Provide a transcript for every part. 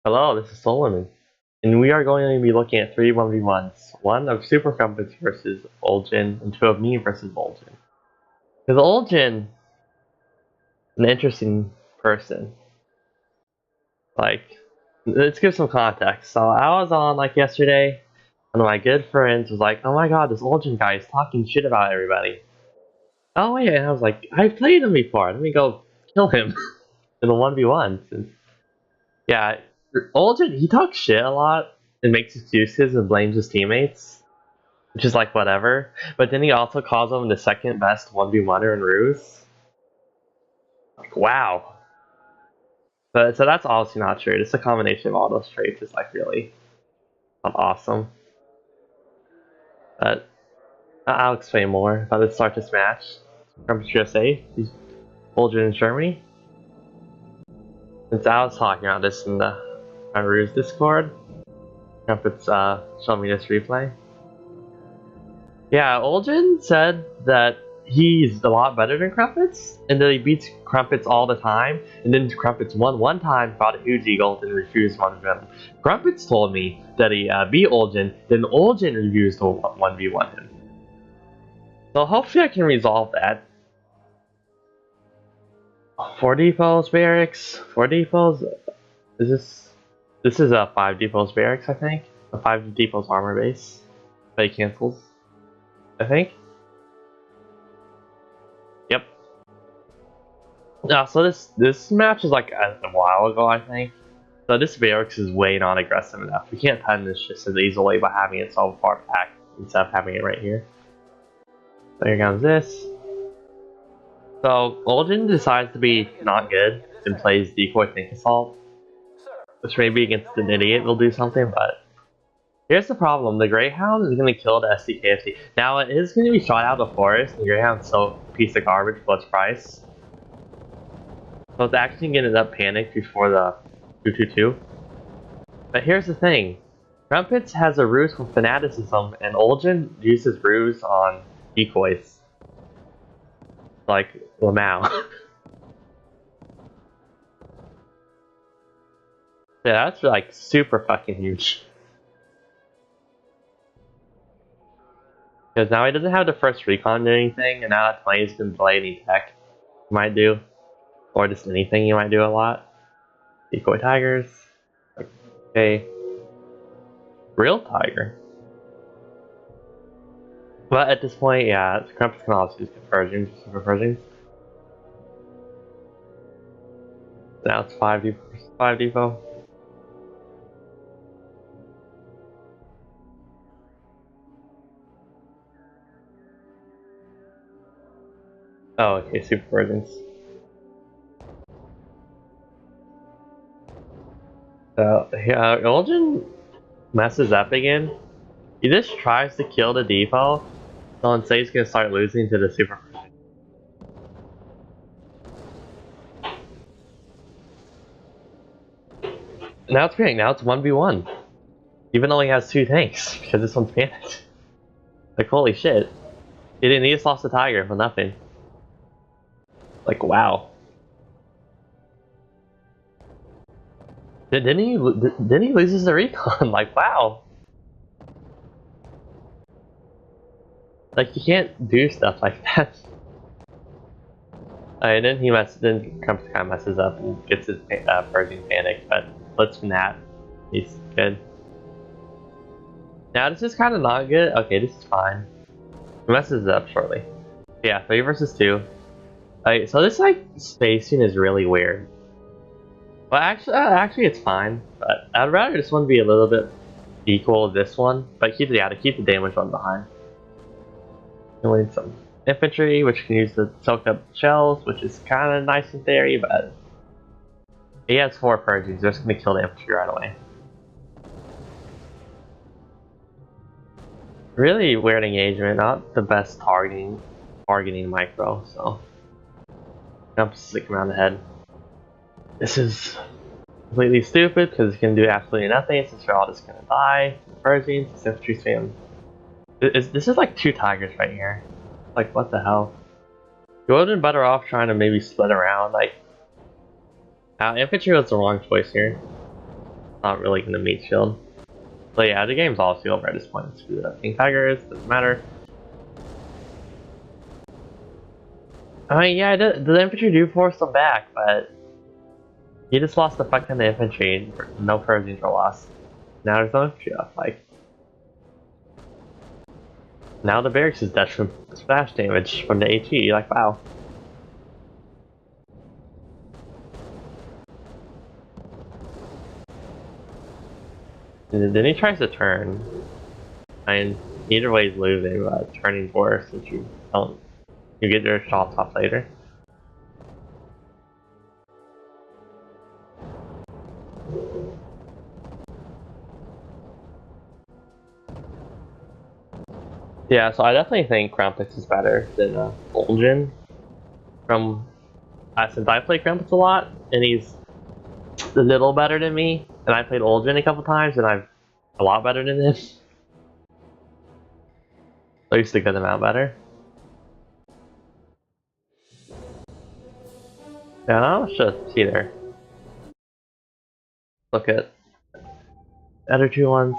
Hello, this is Solomon, and we are going to be looking at three 1v1s. One of Super Crumpets versus RuseOldGen, and two of me versus RuseOldGen. Because RuseOldGen, an interesting person. Like, let's give some context. So I was on, yesterday, and my good friends was like, oh my god, this RuseOldGen guy is talking shit about everybody. Oh wait, and I was like, I've played him before, let me go kill him in the 1v1s. And yeah, RuseOldGen, he talks shit a lot and makes excuses and blames his teammates, which is like whatever. But then he also calls him the second best 1v1er in Ruse. Like, wow. But so that's obviously not true. Just a combination of all those traits is like really awesome. But I'll explain more about this start this match. From USA, he's RuseOldGen in Germany. Since I was talking about this in the Ruse Discord, Crumpets showing me this replay. Yeah, RuseOldGen said that he's a lot better than Crumpets, and that he beats Crumpets all the time, and then Crumpets won one time, got a huge eagle, and refused one of them. Crumpets told me that he beat RuseOldGen, then RuseOldGen refused to 1v1 him. So hopefully I can resolve that. 4 depots barracks, 4 depots, this is a 5 depots barracks, I think. A 5 depots armor base, but he cancels, I think. Yep. So this match is like a while ago, I think. So this barracks is way not aggressive enough. We can't pen this just as easily by having it so far back instead of having it right here. So here comes this. So RuseOldGen decides to be not good and plays decoy tank assault, which maybe against an idiot will do something, but here's the problem. The Greyhound is going to kill the SDKFC. Now it is going to be shot out of the forest, and the Greyhound's so piece of garbage for its price. So it's actually going to end up panicked before the 222. But here's the thing. Crumpets has a ruse with fanaticism, and RuseOldGen uses ruse on decoys. Like Lamau. Yeah, that's like super fucking huge. Because now he doesn't have the first recon or anything, and now that 20 is going to delay any tech you might do. Or just anything you might do a lot. Decoy tigers. Okay. Real tiger. But at this point, yeah, Crumpets can also use conversions, super conversions. Now it's 5 depot. Oh, okay, super conversions. So, yeah, RuseOldGen messes up again. He just tries to kill the depot, so instead he's gonna start losing to the super. Now it's great, now it's 1v1. Even though he has 2 tanks, because this one's panicked. Like, holy shit. He just lost the tiger for nothing. Like, wow. Didn't he lose the recon? Like, wow. Like, you can't do stuff like that. Alright, then Crumpets kind of messes up and gets his Persian panic, but let's Nat. He's good. Now this is kind of not good. Okay, this is fine. He messes up shortly. Yeah, 3 versus 2. Alright, so this like spacing is really weird. Well, actually it's fine, but I'd rather this one be a little bit equal to this one, but keep the damage one behind. We need some infantry, which can use the soaked up shells, which is kind of nice in theory, but he has 4 Persians, they're just going to kill the infantry right away. Really weird engagement, not the best targeting micro, so I'm sticking around the head. This is completely stupid because it's going to do absolutely nothing since they're all just going to die. The Persians, this infantry spam. This is like 2 tigers right here. Like, what the hell? You would have been better off trying to maybe split around. Like, infantry was the wrong choice here. Not really gonna meet shield. So yeah, the game's honestly over at this point. Screw the King Tigers, doesn't matter. I mean, yeah, the infantry do force them back, but he just lost the fuck ton of infantry, no Persians were lost. Now there's no infantry left, like. Now the barracks is dead from splash damage from the AT, like wow. And then he tries to turn. I mean, either way he's losing, but turning's worse if you don't. You get your shots off later. Yeah, so I definitely think Krampus is better than RuseOldGen. Since I play Krampus a lot, and he's a little better than me, and I played RuseOldGen a couple times, and I'm a lot better than him. At least a good amount better. Yeah, I should see there. Look at other two ones.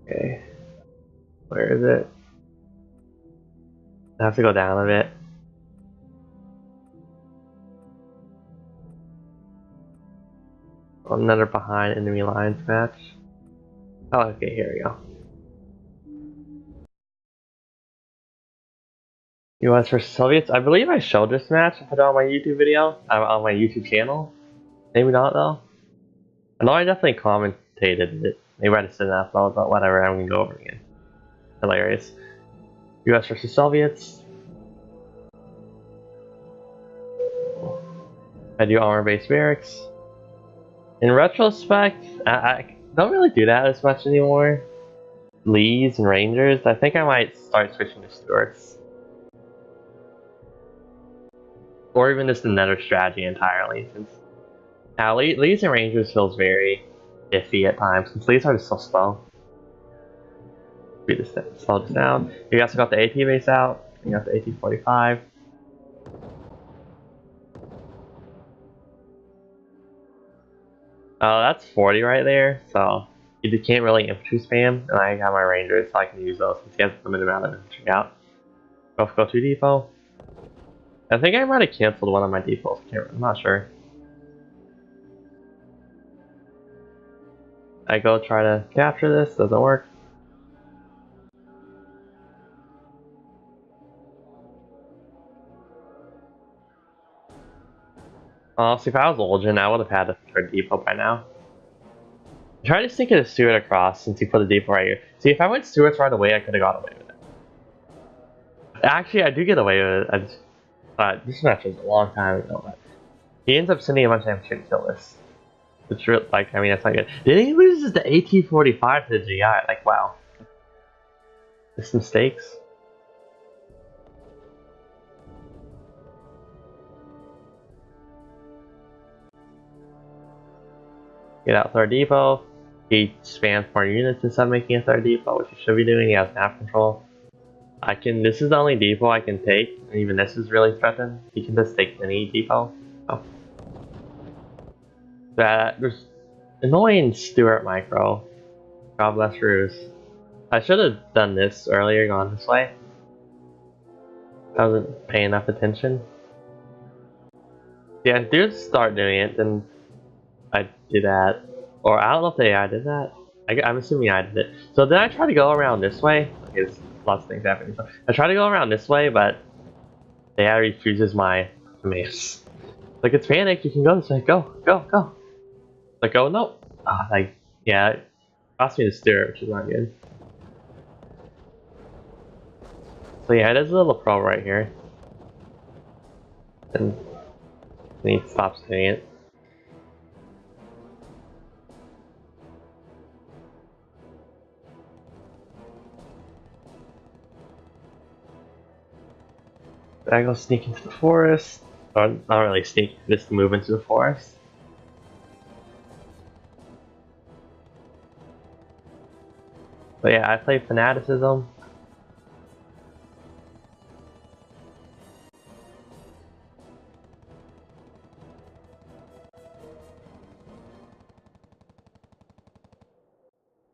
Okay. Where is it? I have to go down a bit. Another behind enemy lines match. Oh, okay, here we go. US versus Soviets. I believe I showed this match. I put it on my YouTube video, on my YouTube channel. Maybe not though. I know I definitely commentated it. Maybe I just didn't upload, but whatever. I'm gonna go over it again. Hilarious. US versus Soviets. I do armor-based barracks. In retrospect, I don't really do that as much anymore. Lees and Rangers. I think I might start switching to Stuarts. Or even just another strategy entirely. Since now Lees and Rangers feels very iffy at times. Since Lees are just so slow. We just slow this down. You also got the AT base out. You got the AT-45. That's 40 right there, so you can't really infantry spam, and I got my Rangers, so I can use those since he has a limited amount of infantry out. Go to depot. I think I might have canceled one of my depots, I'm not sure. I go try to capture this, doesn't work. See, if I was RuseOldGen, I would have had a third depot by now. Try to sneak a Stuart across since you put a depot right here. See, if I went Stuarts right away, I could have got away with it. Actually, I do get away with it. I just thought this match was a long time ago, but he ends up sending a bunch of infantry to kill this. It's real, like, I mean, that's not good. Then he loses the AT-45 to the GI. Like, wow. This mistakes. Get out third depot. He spams more units instead of making a third depot, which he should be doing. He has map control. This is the only depot I can take, and even this is really threatened. He can just take any depot. Oh. There's annoying Stuart micro. God bless Ruse. I should have done this earlier, gone this way. I wasn't paying enough attention. Yeah, do start doing it, then I did that. Or I don't know if the AI did that. I'm assuming I did it. So then I try to go around this way. Okay, there's lots of things happening. So I try to go around this way, but the AI refuses my commands. Like, it's panicked, you can go this way. Go, go, go. Like, oh no. Like, yeah, it cost me to steer, which is not good. So yeah, there's a little pro right here. And he stops doing it. I go sneak into the forest. Or not really sneak, just move into the forest. But yeah, I play Fanaticism.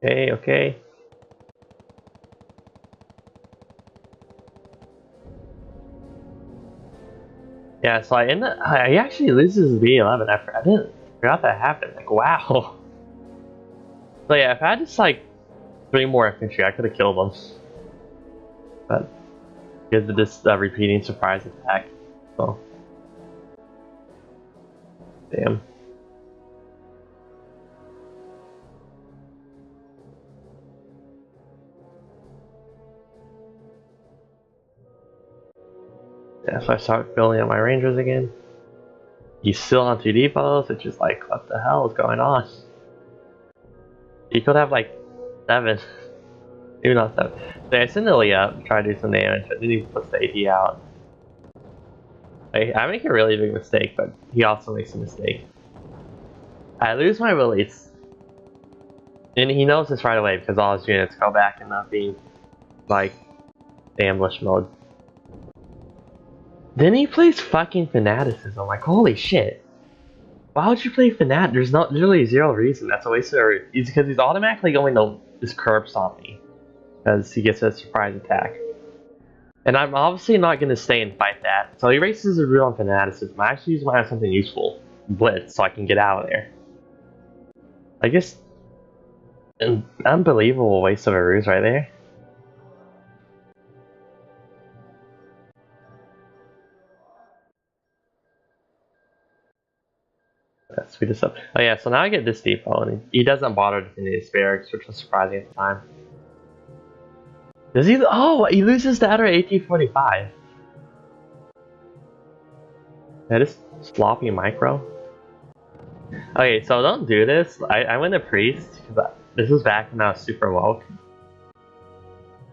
Okay, okay. Yeah, so I actually loses B11. I didn't forgot that happened. Like, wow. So yeah, if I had just like 3 more infantry, I could have killed them. But because of this repeating surprise attack. So damn. Yeah, so I start building up my rangers again. He's still on 2 depots, which is like, what the hell is going on? He could have like 7. Maybe not 7. So I send Lily up, try to do some damage, but then he puts the AD out. I make a really big mistake, but he also makes a mistake. I lose my release. And he knows this right away because all his units go back and not being like ambush mode. Then he plays fucking Fanaticism. Like, holy shit. Why would you play Fanat? There's not literally 0 reason. That's a waste of it's because he's automatically going to just curb stomp me. Because he gets a surprise attack. And I'm obviously not going to stay and fight that. So he erases the root on Fanaticism. I actually use mine on something useful. Blitz, so I can get out of there. I guess an unbelievable waste of a ruse right there. That's sweet as up. Oh yeah, so now I get this depot, and he doesn't bother defending his barracks, which was surprising at the time. Does he? Oh, he loses the other AT-45. That is sloppy micro. Okay, so don't do this. I went to priest because this was back when I was super woke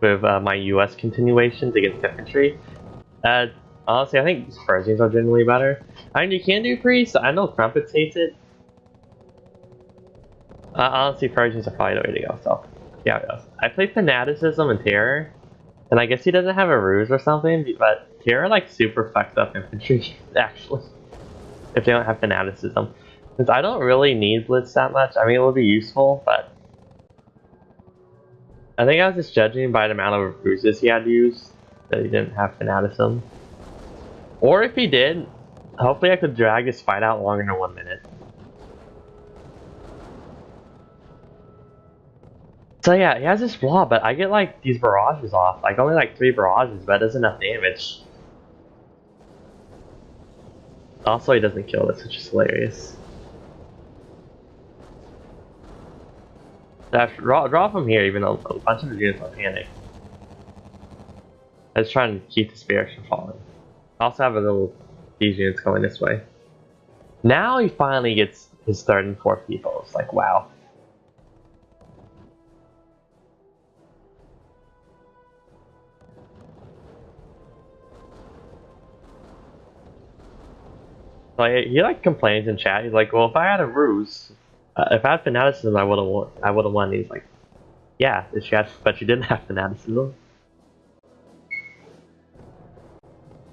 with my US continuations against infantry. Honestly, I think Persians are generally better. I mean, you can do priest. I know Crumpets hates it. Honestly, Persians are probably the way to go. So yeah, it goes. I play Fanaticism and Terror, and I guess he doesn't have a ruse or something. But Terror like super fucks up infantry actually if they don't have Fanaticism. Since I don't really need Blitz that much, I mean it will be useful, but I think I was just judging by the amount of ruses he had to use that he didn't have Fanaticism. Or if he did, hopefully I could drag this fight out longer than 1 minute. So yeah, he has this flaw, but I get like these barrages off. Like only like 3 barrages, but it does enough damage. Also, he doesn't kill this, which is hilarious. Draw from here, even though a bunch of the units are panic. I was trying to keep the spirits from falling. I also have a little these units going this way. Now he finally gets his 3rd and 4th people. It's like wow. So he like complains in chat. He's like, "Well, if I had a ruse, if I had fanaticism, I would have won. I would have won." He's like, "Yeah, but you didn't have fanaticism."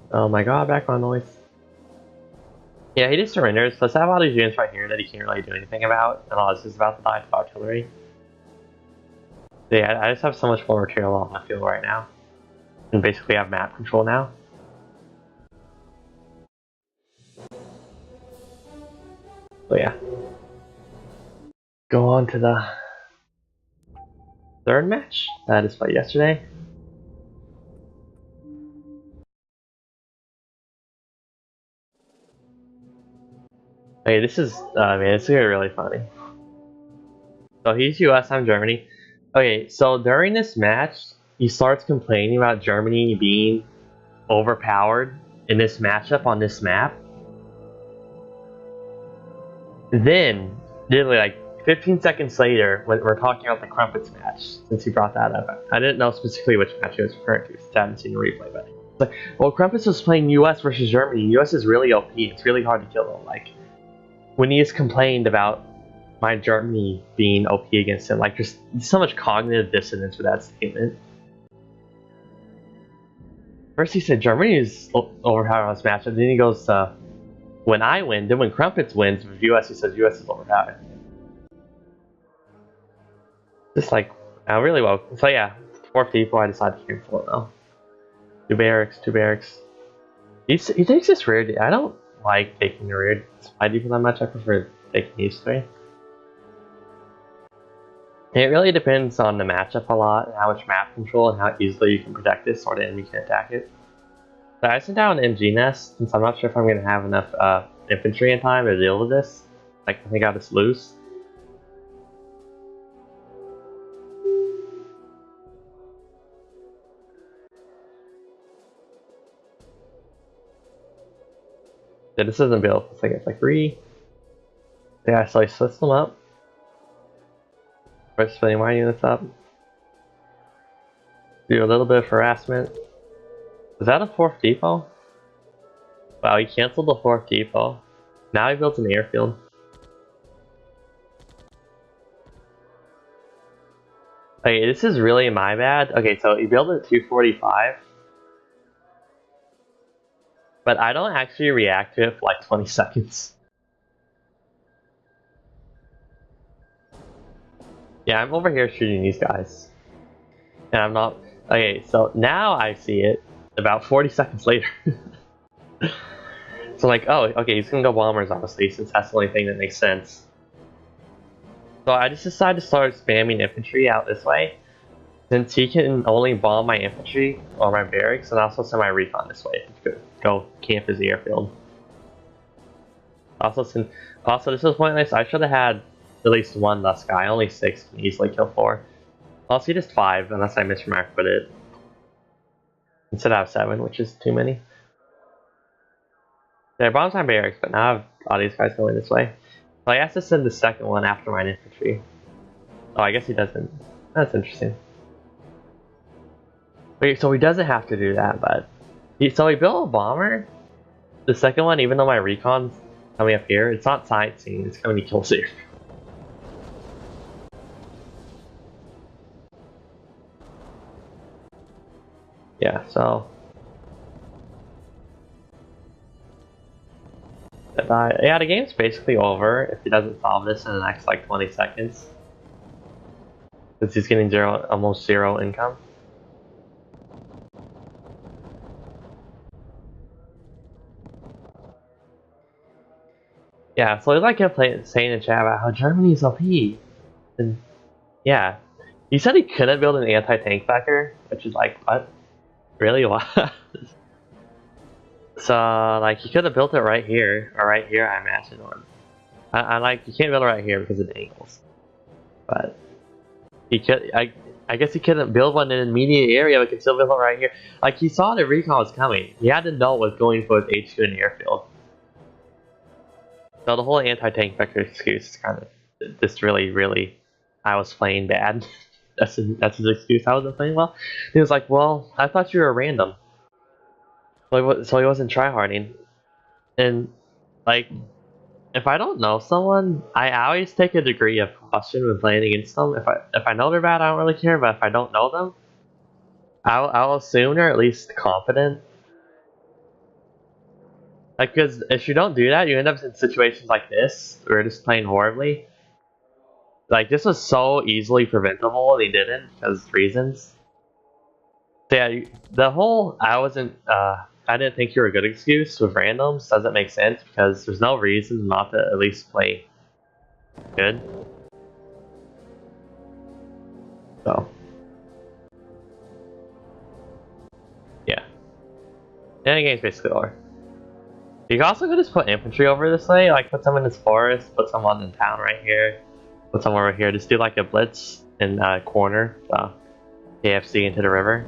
Oh my god, background noise. Yeah, he just surrenders. Plus, I have all these units right here that he can't really do anything about, and all this is about to die to artillery. So yeah, I just have so much more material on my field right now, and basically have map control now. So yeah, go on to the 3rd match that is played yesterday. Hey, this is man, it's gonna be really funny. So he's US, I'm Germany. Okay, so during this match, he starts complaining about Germany being overpowered in this matchup on this map. Then, literally like 15 seconds later, when we're talking about the Crumpets match, since he brought that up, I didn't know specifically which match he was referring to, since I haven't seen the replay, but it's like, well, Crumpets was playing US versus Germany. US is really OP, it's really hard to kill them. Like, when he has complained about my Germany being OP against him, like there's so much cognitive dissonance with that statement. First he said Germany is overpowered on this matchup, then he goes when I win, then when Crumpets wins with US, he says US is overpowered. Just like, really well. So yeah, 4 people, I decided to camp for though. 2 barracks, 2 barracks. He takes this rear. I don't like taking the rear supply depot that much. I prefer taking these 3. It really depends on the matchup a lot, and how much map control, and how easily you can protect this, or the enemy can attack it. So I sent down an MG nest, since I'm not sure if I'm going to have enough infantry in time to deal with this. Like, I think I'll just lose. Yeah, this isn't built. It's like yeah, so I switched them up. Start splitting my units up. Do a little bit of harassment. Is that a 4th depot? Wow, he canceled the 4th depot. Now he built an airfield. Okay, this is really my bad. Okay, so he built it at 245. But I don't actually react to it for like 20 seconds. Yeah, I'm over here shooting these guys. And I'm not... Okay, so now I see it about 40 seconds later. So like, oh, okay, he's gonna go bombers obviously, since that's the only thing that makes sense. So I just decided to start spamming infantry out this way. Since he can only bomb my infantry or my barracks, and also send my recon this way to go camp his airfield. Also, this was pointless. I should have had at least 1 less guy. Only 6 can easily kill 4. I'll see just 5 unless I mismarked it. Instead I have 7, which is too many. Yeah, I bombed my barracks, but now I have all these guys going this way. So I have to send the second one after my infantry. Oh, I guess he doesn't. That's interesting. Wait, so he doesn't have to do that, but... So he built a bomber? The second one, even though my recon's coming up here, it's not sightseeing, it's gonna be kill safe. Yeah, so... yeah, the game's basically over if he doesn't solve this in the next like 20 seconds. Since he's getting almost zero income. Yeah, so like kept saying in chat about how Germany's OP. And yeah, he said he couldn't build an anti-tank backer, which is like, what? Really? What? So like he could have built it right here, or right here, I imagine. Or I like, you can't build it right here because of the angles. But he could, I guess he couldn't build one in an immediate area, but could still build it right here. Like he saw the recon was coming. He had to know what was going for his HQ in the airfield. So the whole anti-tank vector excuse is kind of just really, I was playing bad. that's his excuse. I wasn't playing well. He was like, well, I thought you were random. So he wasn't tryharding. And like, if I don't know someone, I always take a degree of caution when playing against them. If I know they're bad, I don't really care. But if I don't know them, I'll assume they're at least competent. Like, because if you don't do that, you end up in situations like this, where you're just playing horribly. Like, this was so easily preventable, and he didn't, because reasons. So yeah, the whole, I didn't think you were a good excuse with randoms doesn't make sense, because there's no reason not to at least play good. So. Yeah. And the game's basically over. You can also just put infantry over this way, like put some in this forest, put someone in town right here, put some over here, just do like a blitz in corner, so KFC into the river.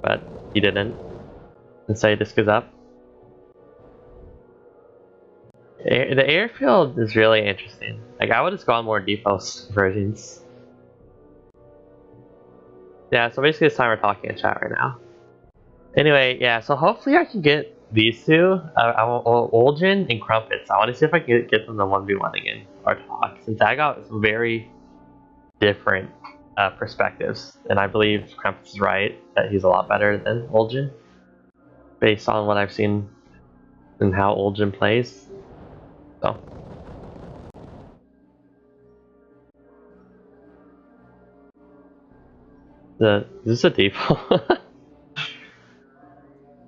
But he didn't, and so he just goes up. The airfield is really interesting. Like, I would just gone more depots versions. Yeah, so basically it's time we're talking in chat right now. Anyway, yeah, so hopefully I can get these two, RuseOldGen and Crumpets. I want to see if I can get them to 1v1 again, or talk, since I got very different perspectives, and I believe Crumpets is right, that he's a lot better than RuseOldGen, based on what I've seen and how RuseOldGen plays. So, Is this a default?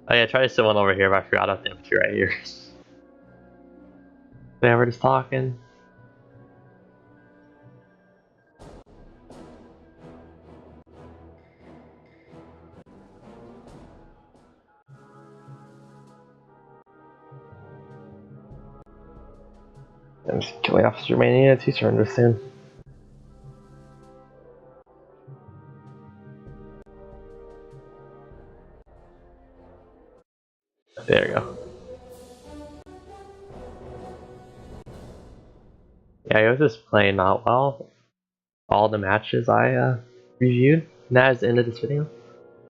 Oh yeah, try to sit one over here, but I forgot about the infantry right here. Yeah, we're just talking. I'm just killing off his remaining units. He's surrender soon. There you go. Yeah, it was just playing not well. All the matches I reviewed. And that is the end of this video.